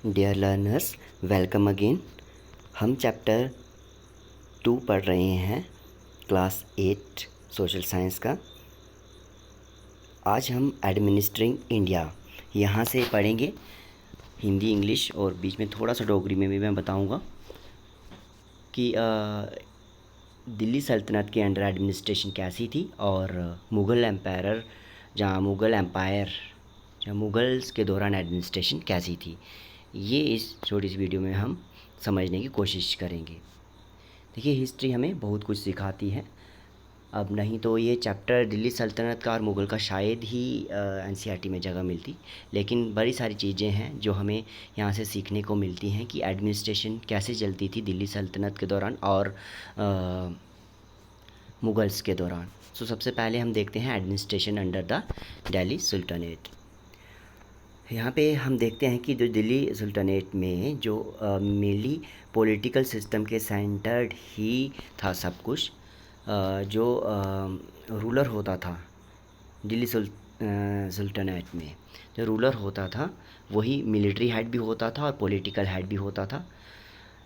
Dear learners, welcome again. हम chapter 2 पढ़ रहे हैं, क्लास 8 सोशल साइंस का। आज हम एडमिनिस्ट्रिंग इंडिया यहाँ से पढ़ेंगे, हिंदी इंग्लिश और बीच में थोड़ा सा डोगरी में भी मैं बताऊँगा कि दिल्ली सल्तनत के अंडर एडमिनिस्ट्रेशन कैसी थी और मुग़ल्स के दौरान एडमिनिस्ट्रेशन कैसी थी। ये इस छोटी सी वीडियो में हम समझने की कोशिश करेंगे। देखिए, हिस्ट्री हमें बहुत कुछ सिखाती है। अब नहीं तो ये चैप्टर दिल्ली सल्तनत का और मुग़ल का शायद ही एनसीईआरटी में जगह मिलती, लेकिन बड़ी सारी चीज़ें हैं जो हमें यहाँ से सीखने को मिलती हैं कि एडमिनिस्ट्रेशन कैसे चलती थी दिल्ली सल्तनत के दौरान और मुग़ल्स के दौरान। सो सबसे पहले हम देखते हैं administration under the Delhi sultanate. यहाँ पे हम देखते हैं कि जो दिल्ली सुल्तानेट में जो मेनली पॉलिटिकल सिस्टम के सेंटर्ड ही था सब कुछ। जो रूलर होता था दिल्ली सुल्तानेट में, जो रूलर होता था वही मिलिट्री हेड भी होता था और पॉलिटिकल हेड भी होता था।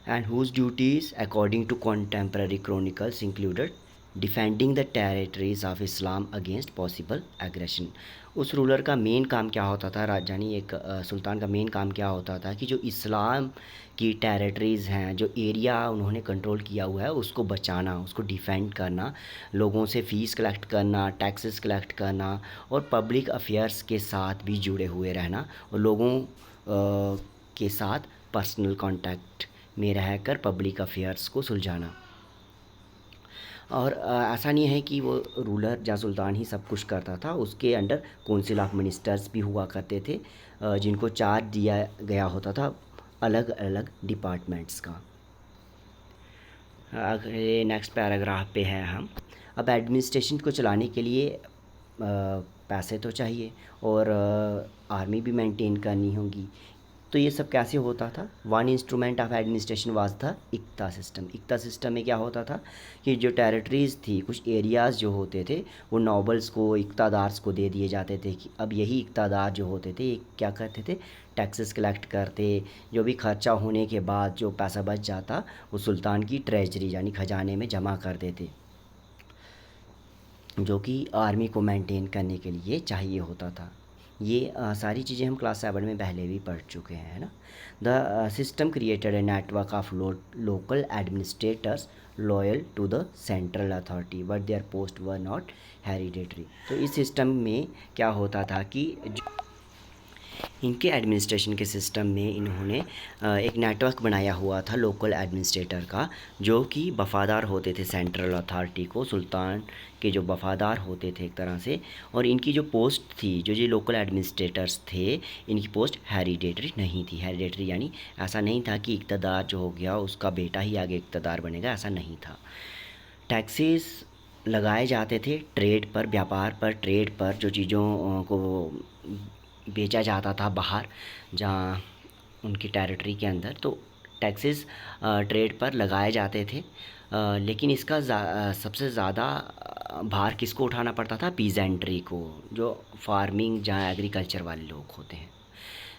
And whose duties according to contemporary chronicles included defending the territories of Islam against possible aggression. उस रूलर का मेन काम क्या होता था, राजधानी एक सुल्तान का मेन काम क्या होता था कि जो इस्लाम की टेरिटरीज़ हैं, जो एरिया उन्होंने कंट्रोल किया हुआ है, उसको बचाना, उसको डिफेंड करना, लोगों से फ़ीस कलेक्ट करना, टैक्सेस कलेक्ट करना और पब्लिक अफेयर्स के साथ भी जुड़े हुए रहना और लोगों के साथ पर्सनल कांटेक्ट में रहकर पब्लिक अफेयर्स को सुलझाना। और ऐसा नहीं है कि वो रूलर या सुल्तान ही सब कुछ करता था, उसके अंडर काउंसिल ऑफ मिनिस्टर्स भी हुआ करते थे, जिनको चार्ज दिया गया होता था अलग अलग डिपार्टमेंट्स का। अगले नेक्स्ट पैराग्राफ पे है हम। अब एडमिनिस्ट्रेशन को चलाने के लिए पैसे तो चाहिए और आर्मी भी मेंटेन करनी होगी। तो ये सब कैसे होता था? One instrument of administration was था इक्ता सिस्टम। इक्ता सिस्टम में क्या होता था कि जो टेरिटरीज़ थी, कुछ एरियाज़ जो होते थे, वो नॉबल्स को, इक्तादार्स को दे दिए जाते थे कि अब यही इक्तादार जो होते थे ये क्या करते थे, टैक्सेस कलेक्ट करते। जो भी खर्चा होने के बाद जो पैसा बच जाता वो सुल्तान की ट्रेजरी यानी खजाने में जमा कर देते, जो कि आर्मी को मेंटेन करने के लिए चाहिए होता था। ये सारी चीज़ें हम क्लास 7 में पहले भी पढ़ चुके हैं, है ना। The system created a network of local administrators loyal to the central authority but their post were not hereditary. तो इस सिस्टम में क्या होता था कि इनके एडमिनिस्ट्रेशन के सिस्टम में इन्होंने एक नेटवर्क बनाया हुआ था लोकल एडमिनिस्ट्रेटर का, जो कि वफ़ादार होते थे सेंट्रल अथॉरिटी को, सुल्तान के जो वफ़ादार होते थे एक तरह से। और इनकी जो पोस्ट थी, जो ये लोकल एडमिनिस्ट्रेटर्स थे, इनकी पोस्ट हेरिडेटरी नहीं थी। हेरिडेटरी यानी ऐसा नहीं था कि इक़्तिदार जो हो गया उसका बेटा ही आगे इक़्तिदार बनेगा, ऐसा नहीं था। टैक्सेस लगाए जाते थे ट्रेड पर, व्यापार पर, ट्रेड पर, जो चीज़ों को बेचा जाता था बाहर, जहाँ उनकी टेरिटरी के अंदर, तो टैक्सेस ट्रेड पर लगाए जाते थे। लेकिन इसका सबसे ज़्यादा भार किसको उठाना पड़ता था? पीजेंट्री को, जो फार्मिंग जहाँ एग्रीकल्चर वाले लोग होते हैं।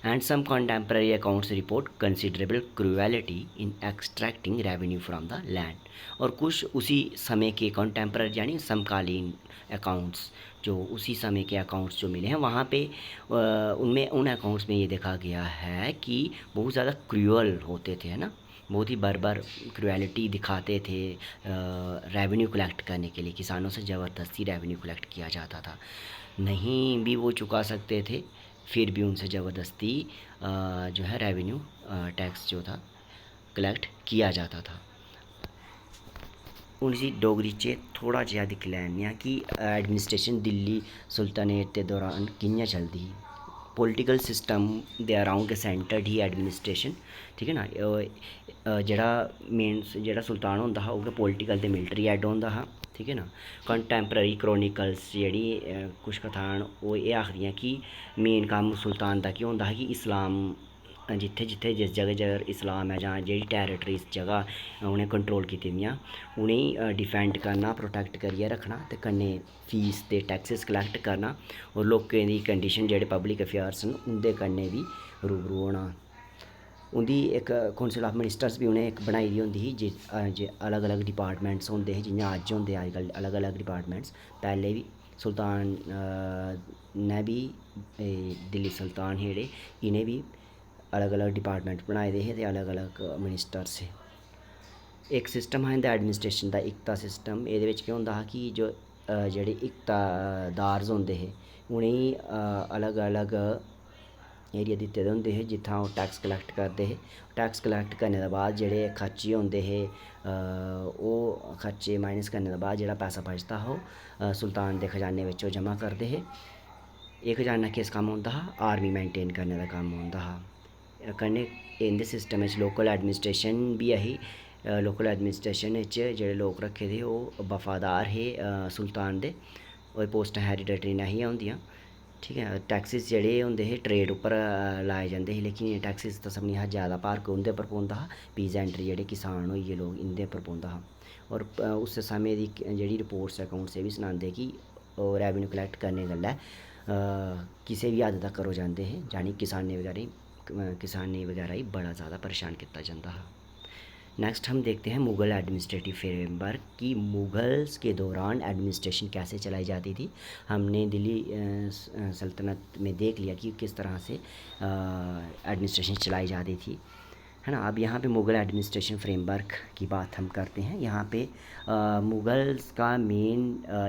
And some contemporary accounts report considerable cruelty in extracting revenue from the land. और कुछ उसी समय के कंटेम्प्रेरी यानी समकालीन अकाउंट्स, जो उसी समय के अकाउंट्स जो मिले हैं वहाँ पे उनमें, उन अकाउंट्स में ये देखा गया है कि बहुत ज़्यादा क्रूअल होते थे, है ना, बहुत ही बर्बर क्रूएलिटी दिखाते थे। रेवेन्यू कलेक्ट करने के लिए किसानों से ज़बरदस्ती रेवेन्यू कलेक्ट किया जाता था, नहीं भी वो चुका सकते थे फिर भी उनसे ज़बरदस्ती जो है रेवेन्यू टैक्स जो था कलेक्ट किया जाता था। उनकी डोगरी च थोड़ा जिहा दिक्खी लैन्ने आं कि एडमिनिस्ट्रेशन दिल्ली सुल्तानेट के दौरान कि'यां चलदी ही। पॉलिटिकल सिस्टम दे अराउंड सेंटर्ड ही एडमिनिस्ट्रेशन, ठीक है ना। जेह्ड़ा मेन जेह्ड़ा सुल्तान होंदा हा उ'ऐ पॉलिटिकल ते मिलिट्री हेड होंदा हा, ठीक है ना। कंटैंपररी क्रॉनिकल्स जेह्ड़ी कुछ कथान ओह् एह् आखदियां कि मेन कम्म सुल्तान दा केह् होंदा हा कि इस्लाम जित्थे जित्थे जिस जगह जगह इस्लाम है, जां जेह्ड़ी टेरिटरीज जगह उ'नें कंट्रोल कीती दियां, उ'नेंगी डिफेंड करना, प्रोटेक्ट करियै रखना, ते कन्नै फीस ते टैक्सेस कलेक्ट करना और लोकें दी कंडीशन जेह्ड़े पब्लिक अफेयर्स न उं'दे कन्नै बी रूबरू होना। उंदी एक काउंसिल ऑफ मिनिस्टर्स भी उ'नें इक बनाई दी होंदी ही जे अलग अलग डिपार्टमेंट्स होंदे हे जियां अज्ज होंदे अज्जकल अलग अलग डिपार्टमेंट्स। पैह्ले बी सुल्तान ने बी दिल्ली सुल्तान हे जेह्ड़े इ'नें बी अलग अलग डिपार्टमेंट बनाए दे हे ते अलग अलग मिनिस्टर्स हे। इक सिस्टम हा इंदा एडमिनिस्ट्रेशन दा इकता सिस्टम। एह्दे बिच केह् होंदा हा कि जो जेह्ड़े इकतादार्स होंदे हे उ'नेंगी अलग अलग एरिया दित्ते दे होंदे हे जित्थां ओह् टैक्स कलैक्ट करदे हे। टैक्स कलैक्ट करने दे बाद जेह्ड़े खर्चे होंदे हे ओह् खर्चे माइनस करने दे बाद जेह्ड़ा पैसा बचदा हा ओह् सुल्तान दे खजाने बिच ओह् जमा करदे हे। एह् खजाना किस कम्म औंदा हा? आर्मी मेंटेन करने दा कम्म औंदा हा। कन्नै इंदे सिस्टम च लोकल एडमिनिस्ट्रेशन बी ऐही। लोकल एडमिनिस्ट्रेशन च जेह्ड़े लोक रक्खे दे ओह् वफादार हे सुल्तान दे। ओह् पोस्टां हेरीडेटरी नहीं होंदियां, ठीक ऐ। टैक्सिस जेह्ड़े होंदे हे ट्रेड उप्पर लाए जंदे हे, लेकिन टैक्सिस दा सभनें शा ज़्यादा भार उं'दे उप्पर पौंदा हा। पीजेंट जेह्ड़े किसान होई गे लोक इं'दे उप्पर पौंदा हा। और उस समें दी जेह्ड़ी रिपोर्ट्स अकाउंट्स एह् बी सनांदे कि ओह् रेवेन्यू कलैक्ट करने गल्लै किसे बी हद्द तक्कर ओह् जांदे हे, जानि किसानें वगैरह गी बड़ा ज़्यादा परेशान कीता जंदा हा। नेक्स्ट हम देखते हैं मुग़ल एडमिनिस्ट्रेटिव फ्रेमवर्क कि मुग़ल्स के दौरान एडमिनिस्ट्रेशन कैसे चलाई जाती थी। हमने दिल्ली सल्तनत में देख लिया कि किस तरह से एडमिनिस्ट्रेशन चलाई जाती थी, है ना। अब यहाँ पे मुग़ल एडमिनिस्ट्रेशन फ्रेमवर्क की बात हम करते हैं। यहाँ पे मुग़ल्स का मेन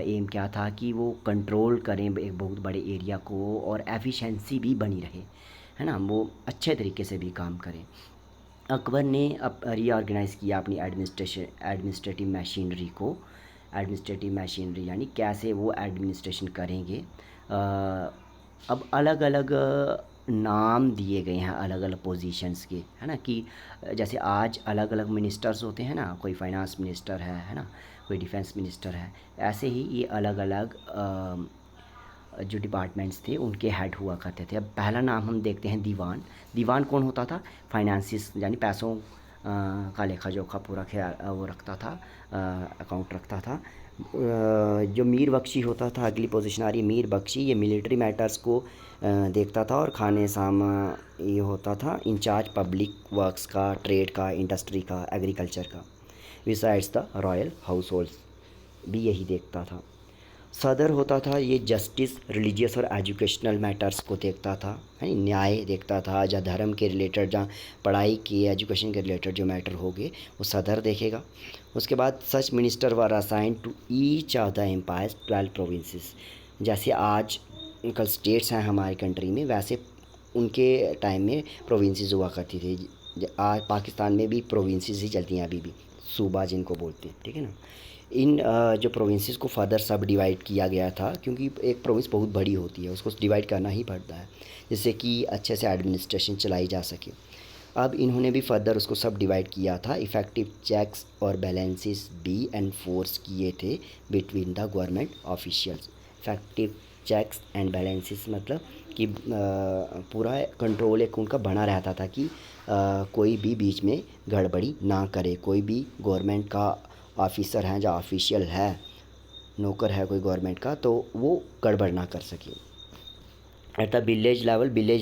एम क्या था कि वो कंट्रोल करें एक बहुत बड़े एरिया को और एफिशिएंसी भी बनी रहे, है ना, वो अच्छे तरीके से भी काम करें। अकबर ने अब रीऑर्गेनाइज़ किया अपनी एडमिनिस्ट्रेटिव मशीनरी यानी कैसे वो एडमिनिस्ट्रेशन करेंगे। अब अलग अलग नाम दिए गए हैं अलग अलग पोजीशंस के, है ना, कि जैसे आज अलग अलग मिनिस्टर्स होते हैं ना, कोई फाइनेंस मिनिस्टर है ना, कोई डिफेंस मिनिस्टर है। ऐसे ही ये अलग अलग जो डिपार्टमेंट्स थे उनके हेड हुआ करते थे। अब पहला नाम हम देखते हैं दीवान। दीवान कौन होता था? फाइनेंसिस यानी पैसों का लेखा जोखा पूरा ख्याल वो रखता था, अकाउंट रखता था। जो मीर बख्शी होता था, अगली पोजीशन आ रही है मीर बख्शी, ये मिलिट्री मैटर्स को देखता था। और खाने साम ये होता था इंचार्ज पब्लिक वर्क्स का, ट्रेड का, इंडस्ट्री का, एग्रीकल्चर का। Besides the royal house holds भी यही देखता था। सदर होता था ये जस्टिस, रिलीजियस और एजुकेशनल मैटर्स को देखता था, है न्याय देखता था। जहाँ धर्म के रिलेटेड, जहाँ पढ़ाई की, एजुकेशन के रिलेटेड जो मैटर हो गए वो सदर देखेगा। उसके बाद such minister were assign to each of the empire's 12 provinces. जैसे आज कल स्टेट्स हैं हमारी कंट्री में, वैसे उनके टाइम में प्रोविंसेस हुआ करती थी। आज पाकिस्तान में भी प्रोविंसेस ही चलती हैं अभी भी, सूबा जिनको बोलते हैं, ठीक है ना। इन जो प्रोविंसेस को फर्दर सब डिवाइड किया गया था, क्योंकि एक प्रोविंस बहुत बड़ी होती है, उसको डिवाइड करना ही पड़ता है जिससे कि अच्छे से एडमिनिस्ट्रेशन चलाई जा सके। अब इन्होंने भी फर्दर उसको सब डिवाइड किया था। इफ़ेक्टिव चेक्स और बैलेंसेस भी एनफोर्स किए थे between the government officials. Effective checks and balances मतलब कि पूरा कंट्रोल एक उनका बना रहता था कि कोई भी बीच में गड़बड़ी ना करे। कोई भी गवर्नमेंट का ऑफिसर हैं, जो ऑफिशियल है, नौकर है कोई गवर्नमेंट का, तो वो गड़बड़ ना कर सके। एट द विलेज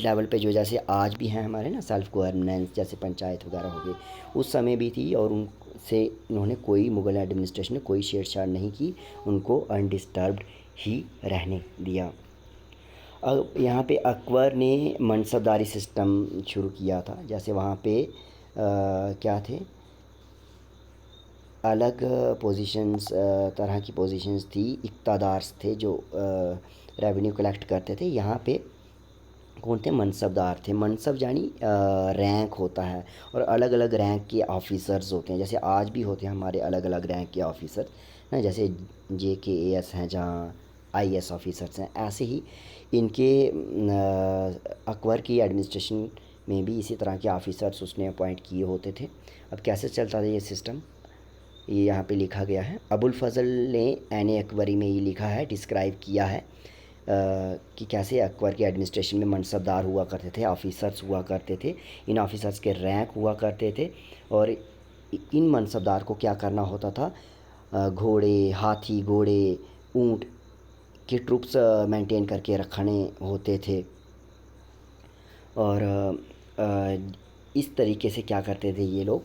लेवल पे जो जैसे आज भी हैं हमारे ना सेल्फ गवर्नेंस, जैसे पंचायत वगैरह हो गई, उस समय भी थी। और उनसे इन्होंने कोई मुग़ल एडमिनिस्ट्रेशन ने कोई छेड़छाड़ नहीं की, उनको अनडिस्टर्ब्ड ही रहने दिया। अब यहाँ पे अकबर ने मनसबदारी सिस्टम शुरू किया था। जैसे वहाँ पे क्या थे, अलग पोजीशंस, तरह की पोजीशंस थी। इक़्तादार्स थे जो रेवेन्यू कलेक्ट करते थे। यहाँ पे कौन थे? मनसबदार थे। मनसब यानी रैंक होता है, और अलग अलग रैंक के ऑफिसर्स होते हैं। जैसे आज भी होते हैं हमारे अलग अलग रैंक के ऑफिसर ना, जैसे JKAS हैं, जहाँ IAS ऑफिसर्स हैं। ऐसे ही इनके अकबर की एडमिनिस्ट्रेशन में भी इसी तरह के ऑफिसर्स उसने अपॉइंट किए होते थे। अब कैसे चलता था ये सिस्टम, ये यहाँ पे लिखा गया है। अबुल फजल ने ऐन अकबरी में ये लिखा है, डिस्क्राइब किया है कि कैसे अकबर के एडमिनिस्ट्रेशन में मनसबदार हुआ करते थे, ऑफिसर्स हुआ करते थे। इन ऑफिसर्स के रैंक हुआ करते थे, और इन मनसबदार को क्या करना होता था? घोड़े, हाथी, घोड़े, ऊँट के ट्रुप्स मेंटेन करके रखने होते थे। और इस तरीके से क्या करते थे ये लोग,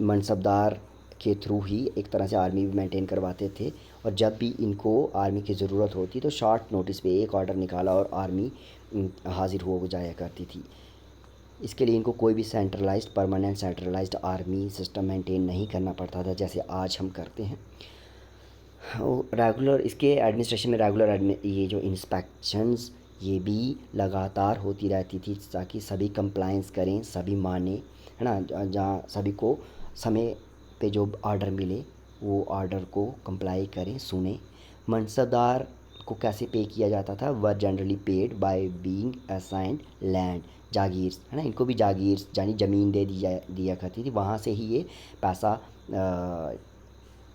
मनसबदार के थ्रू ही एक तरह से आर्मी भी मेंटेन करवाते थे। और जब भी इनको आर्मी की ज़रूरत होती तो शॉर्ट नोटिस पे एक ऑर्डर निकाला और आर्मी हाजिर हो जाया करती थी। इसके लिए इनको कोई भी permanent centralised army system maintain नहीं करना पड़ता था जैसे आज हम करते हैं। रेगुलर इसके एडमिनिस्ट्रेशन में ये जो इंस्पेक्शंस ये भी लगातार होती रहती थी ताकि सभी कंप्लायंस करें, सभी माने, है ना। जहाँ सभी को समय पे जो ऑर्डर मिले वो ऑर्डर को कंप्लाई करें, सुने। मनसबदार को कैसे पे किया जाता था, were generally paid by being assigned land, जागीर, है ना। इनको भी जागीर यानी ज़मीन दे दिया करती थी, वहाँ से ही ये पैसा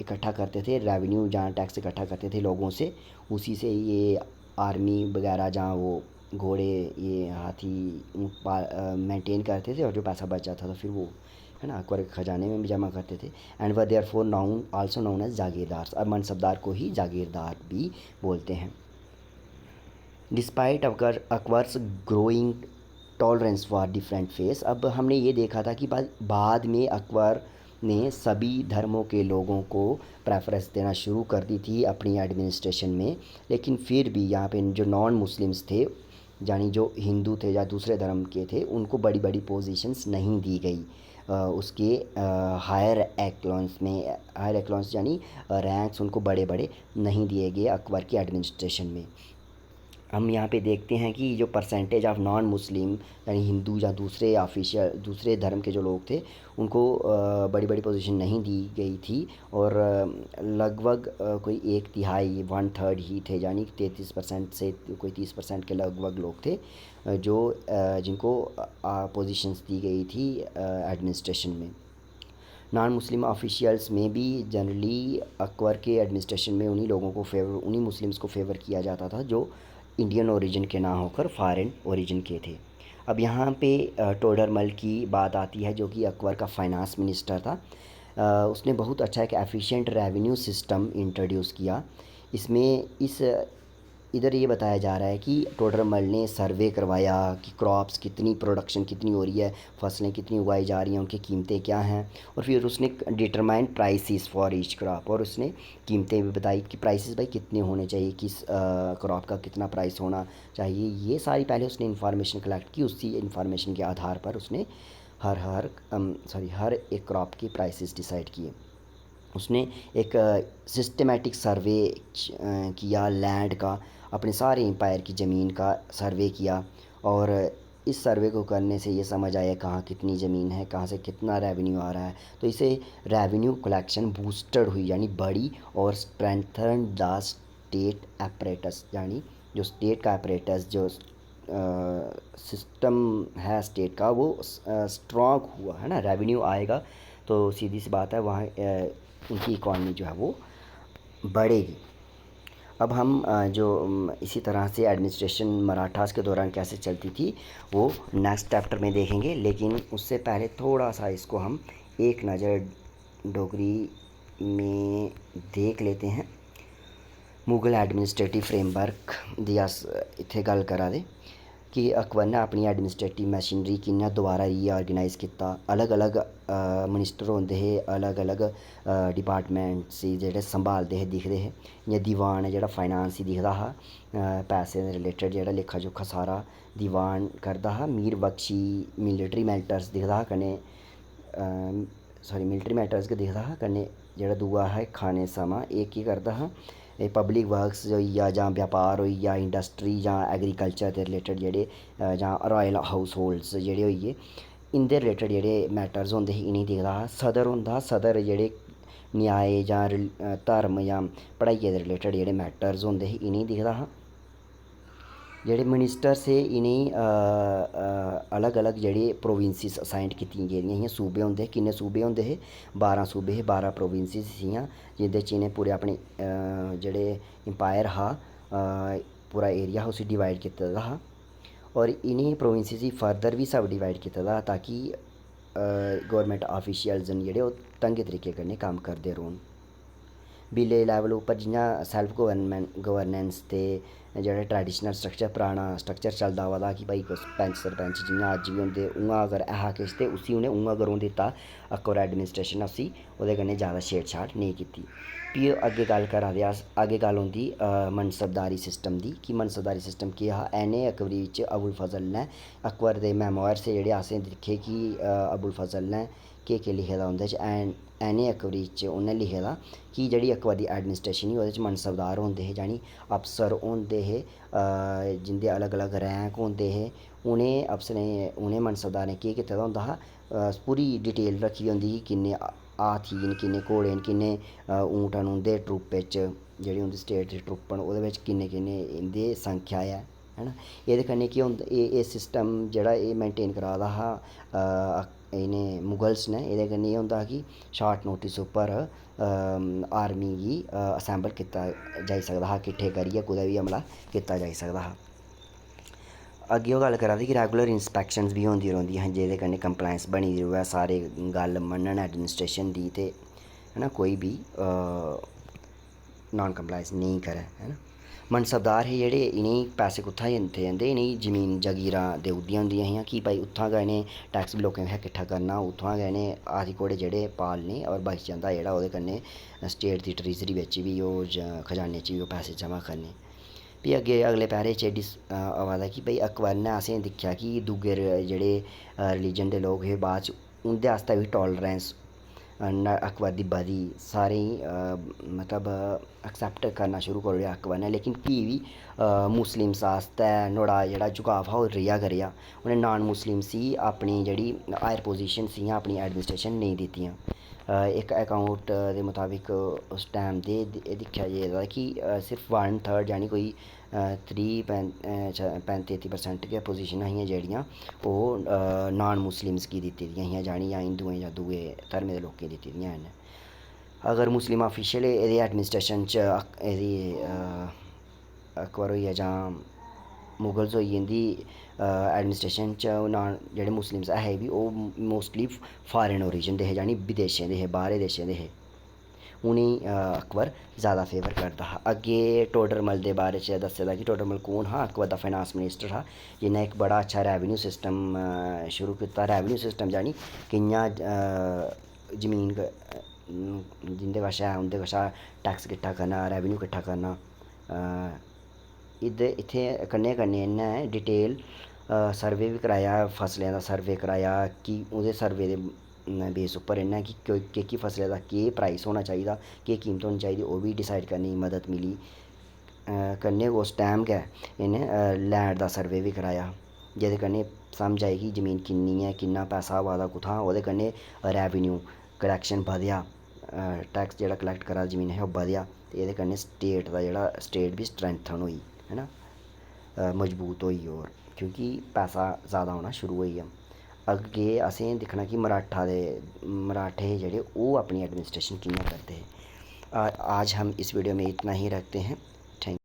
इकट्ठा करते थे। रेवेन्यू जहाँ टैक्स इकट्ठा करते थे लोगों से, उसी से ये आर्मी वगैरह जहाँ वो घोड़े ये हाथी मेंटेन करते थे, और जो पैसा बच जाता था फिर वो, है ना, अकबर के ख़जाने में भी जमा करते थे। And were there for known also known as जागीरदार, अब मनसबदार को ही जागीरदार भी बोलते हैं। Despite Akbar's growing tolerance for different faiths, अब हमने ये देखा था कि बाद में अकबर ने सभी धर्मों के लोगों को प्रेफरेंस देना शुरू कर दी थी अपनी एडमिनिस्ट्रेशन में, लेकिन फिर भी यहाँ पे जो नॉन मुस्लिम्स थे, यानी जो हिंदू थे या दूसरे धर्म के थे, उनको बड़ी बड़ी पोजीशंस नहीं दी गई। उसके हायर एक्लॉन्स यानी रैंक्स उनको बड़े बड़े नहीं दिए गए अकबर की एडमिनिस्ट्रेशन में। हम यहाँ पे देखते हैं कि जो परसेंटेज ऑफ नॉन मुस्लिम यानी हिंदू या दूसरे धर्म के जो लोग थे, उनको बड़ी बड़ी पोजीशन नहीं दी गई थी, और लगभग कोई 1/3 1/3 ही थे, यानी 33% से कोई 30% के लगभग लोग थे जो जिनको पोजीशंस दी गई थी एडमिनिस्ट्रेशन में। नॉन मुस्लिम ऑफिशियल्स में भी जनरली अकबर के एडमिनिस्ट्रेशन में उन्हीं मुस्लिम्स को फेवर किया जाता था जो इंडियन ओरिजिन के ना होकर फॉरेन ओरिजिन के थे। अब यहाँ पे टोडरमल की बात आती है जो कि अकबर का फाइनेंस मिनिस्टर था। उसने बहुत अच्छा एक एफिशिएंट रेवेन्यू सिस्टम इंट्रोड्यूस किया। इसमें इधर ये बताया जा रहा है कि टोडरमल ने सर्वे करवाया कि क्रॉप्स कितनी, प्रोडक्शन कितनी हो रही है, फसलें कितनी उगाई जा रही हैं, उनकी कीमतें क्या हैं, और फिर उसने determine prices for each crop, और उसने कीमतें भी बताई कि प्राइसेस भाई कितने होने चाहिए, किस क्रॉप का कितना प्राइस होना चाहिए। ये सारी पहले उसने इन्फॉर्मेशन कलेक्ट की, उसी इन्फॉर्मेशन के आधार पर उसने हर एक क्रॉप के प्राइसेस डिसाइड किए। उसने एक सिस्टमेटिक सर्वे किया लैंड का, अपने सारे एम्पायर की ज़मीन का सर्वे किया, और इस सर्वे को करने से ये समझ आया कहाँ कितनी ज़मीन है, कहाँ से कितना रेवेन्यू आ रहा है। तो इसे रेवेन्यू कलेक्शन बूस्टेड हुई, यानी बढ़ी, और स्ट्रेंथन द स्टेट एपरेटस, यानी जो स्टेट का एपरेटस, जो सिस्टम है स्टेट का, वो स्ट्रॉन्ग हुआ, है ना। रेवेन्यू आएगा तो सीधी सी बात है वहाँ उनकी इकॉनमी जो है वो बढ़ेगी। अब हम इसी तरह से एडमिनिस्ट्रेशन मराठास के दौरान कैसे चलती थी वो नेक्स्ट चैप्टर में देखेंगे, लेकिन उससे पहले थोड़ा सा इसको हम एक नज़र डोगरी में देख लेते हैं। मुगल एडमिनिस्ट्रेटिव फ्रेमवर्क दिया इत्थे गल करा दे कि अकबर ने अपनी एडमिनिस्ट्रेटिव मशीनरी कि'यां दोबारा रीआर्गेनाइज कीता। अलग अलग मिनिस्टर होंदे हे, अलग अलग डिपार्टमेंट्स जेह्ड़े संभालदे हे, दिखदे हे। जियां दीवान है जेह्ड़ा फाइनेंस ही दिखदा हा, पैसे दे रिलेटेड जेह्ड़ा लेखा जोखा सारा दीवान करदा हा। मीर बख्शी मिलिट्री मैटर्स दिखदा हा, कन्नै मिलिट्री मैटर्स गै दिखदा हा, कन्नै जेह्ड़ा दूआ हा खाने समा, एह् केह् करदा हा, एह् पब्लिक वर्क्स होई गेआ, जां व्यापार होई गेआ, इंडस्ट्री जां एग्रीकल्चर दे रिलेटेड जेह्ड़े जां रॉयल हाउस होल्ड्स जेह्ड़े होई गे, इंदे रिलेटेड जेह्ड़े मैटर्स होंदे हे इ'नेंगी दिखदा हा। सदर होंदा हा, सदर जेह्ड़े न्याय जां धर्म जां पढ़ाइयै दे रिलेटेड जेह्ड़े मैटर्स होंदे हे इ'नेंगी दिखदा हा। जेह्ड़े मिनिस्टर्स हे इ'नेंगी अलग अलग जेह्ड़े प्रोविंसिस असाइंड कीतियां गेदियां हियां। सूबे होंदे हे, किन्ने सूबे होंदे हे, 12 सूबे हे, 12 प्रोविंसिस हियां, जिंदे च इ'नें पूरे अपने जेह्ड़े एम्पायर हा, पूरा एरिया हा, उसी डिवाइड कीते दा हा, और इ'नें प्रोविंसिस गी फर्दर बी सब डिवाइड कीते दा हा ताकि गौरमेंट ऑफिशियल्स न जेह्ड़े ओह् ढंगे तरीके कन्नै कम्म करदे रौह्न। विलेज लैवल उप्पर जियां सैल्फ गवर्नेंस ते जेह्ड़ा ट्रैडिशनल स्ट्रक्चर पराना स्ट्रक्चर चलदा आवा दा कि भाई पैंच सरपैंच जियां अज्ज बी होंदे उ'आं अगर ऐहा किश ते उसी उ'नें उ'आं गै रौह्न दित्ता। अकबर एडमिनिस्ट्रेशन ने उसी ओह्दे कन्नै ज़्यादा छेड़छाड़ नेईं कीती। फ्ही अग्गें गल्ल करा दे अस, अग्गें गल्ल औंदी मनसबदारी सिस्टम दी कि मनसबदारी सिस्टम केह् हा। ऐने अकबरी च अबुल फजल ने अकबर दे मेमोइर्स जेह्ड़े असें दिक्खे कि अबुल फजल ने केह् केह् लिखे दा उं'दे च। ऐने अकबरी च उ'न्नै लिखे दा कि जेह्ड़ी अकबर दी एडमिनिस्ट्रेशन ही ओह्दे च मनसबदार होंदे हे, जानि अफसर होंदे हे जिंदे अलग अलग रैंक होंदे हे। उ'नें अफसरें उ'नें मनसबदारें केह् कीते दा होंदा हा, पूरी डिटेल रक्खी दी होंदी ही किन्ने हाथी न, किन्ने घोड़े न, किन्ने ऊंट न उं'दे ट्रुप च, जेह्ड़ी उं'दी स्टेट दी ट्रुप न ओह्दे बिच्च किन्ने किन्ने इं'दी संख्या है ना। एह्दे कन्नै केह् होंदा, एह् सिस्टम जेह्ड़ा एह् मेंटेन करा दा हा इ'नें मुगल्स ने। एह्दे कन्नै एह् होंदा हा कि शार्ट नोटिस उप्पर आर्मी गी असैंबल कीता जाई सकदा हा, किट्ठे करियै कुदै बी हमला कीता जाई सकदा हा। अग्गें ओह् गल्ल करा दे कि रैगुलर इंस्पैक्शनस बी होंदियां रौंह्दियां हियां जेह्दे कन्नै कंप्लायंस बनी दी रवै, सारे गल्ल मन्नन एडमिनिस्ट्रेशन दी ते है ना, कोई बी नान कंप्लायंस नेईं करै है ना। मनसबदार हे जेह्ड़े, इ'नेंगी पैसे कुत्थां दित्ते जंदे, इ'नेंगी जमीन जगीरां देई ओड़ी दियां होंदियां हियां कि भाई उत्थां गै इ'नें टैक्स बी लोकें कशा किट्ठा करना, उत्थुआं गै इ'नें हाथी घोड़े जेह्ड़े पालने और बची जंदा जेह्ड़ा ओह्दे कन्नै स्टेट दी ट्रेजरी बिच्च बी ओह् खजाने च बी ओह् पैसे जमा करने। फ्ही अग्गें अगले पैरे च आवा दा कि भाई अकबर ने असें दिक्खेआ कि दूए जेह्ड़े रिलीजन दे लोक हे बाद च उं'दे आस्तै बी टालरेंस अकबर दी बधी, सारें गी मतलब एक्सैप्ट करना शुरू करी ओड़ेआ अकबर ने। लेकिन फ्ही बी मुस्लिम्स आस्तै नुहाड़ा जेह्ड़ा झुकाव हा ओह् रेहा गै रेहा। उ'नें नान मुस्लिम्स गी अपनी जेह्ड़ी हायर पोजीशन्स हियां अपनी एडमिनिस्ट्रेशन नेईं दित्तियां। इक अकाउंट दे मताबिक उस टाइम दे एह् दिक्खेआ गेदा कि सिर्फ 1/3 यानि कोई 30-35% गै पोजीशनां हियां जेह्ड़ियां ओह् नान मुस्लिम्स गी दित्ती दियां हियां, जानि जां हिंदुएं जां दुए धर्में दे लोकें गी दित्ती दियां हियां। अगर मुस्लिम ऑफिशियल एह्दी एडमिनिस्ट्रेशन च एह्दी अकबर होई गेआ जां मुगल्स होई गे, इं'दी एडमिनिस्ट्रेशन च नान जेह्ड़े मुस्लिम्स ऐ बी ओह् मोस्टली फॉरेन ओरिजिन दे हे, जानि विदेशें दे हे, बाह्रे देशें दे हे। उ'नेंगी अकबर ज़्यादा फेवर करदा हा। अग्गें टोडरमल दे बारे च दस्से दा कि टोडरमल कौन हा, अकबर दा फाइनेंस मिनिस्टर हा, जिन्नै इक बड़ा अच्छा रेवेन्यू सिस्टम शुरू कीता। रेवेन्यू सिस्टम जानि कि'यां जमीन जिंदे कशा है उं'दे कशा टैक्स किट्ठा करना, रेवेन्यू किट्ठा करना। इत्थें कन्नै कन्नै इन्नै डिटेल सर्वे बी कराया, फसलें दा सर्वे कराया कि ओह्दे सर्वे दे बेस उप्पर इन्नै कि केह्की फसलें दा केह् प्राइस होना चाहिदा, केह् कीमत होनी चाहिदी, ओह् बी डिसाइड करने दी मदद मिली। कन्नै उस टाइम गै इन्नै लैंड दा सर्वे बी कराया, जेह्दे कन्नै समझ आई कि ज़मीन किन्नी ऐ, किन्ना पैसा आवा दा कुत्थां। ओह्दे कन्नै रेवेन्यू कलैक्शन बधेआ, टैक्स जेह्ड़ा कलैक्ट करा दा जमीन ओह् बधेआ। ते एह्दे कन्नै स्टेट दा जेह्ड़ा स्टेट बी स्ट्रैंथन होई है ना, मजबूत होई होर, क्योंकि पैसा ज़्यादा औना शुरू होई गेआ। अग्गें असें दिक्खना कि मराठे जेह्ड़े ओह् अपनी एडमिनिस्ट्रेशन कि'यां करदे हे। आज हम इस वीडियो में इतना ही रखते हैं। थैंक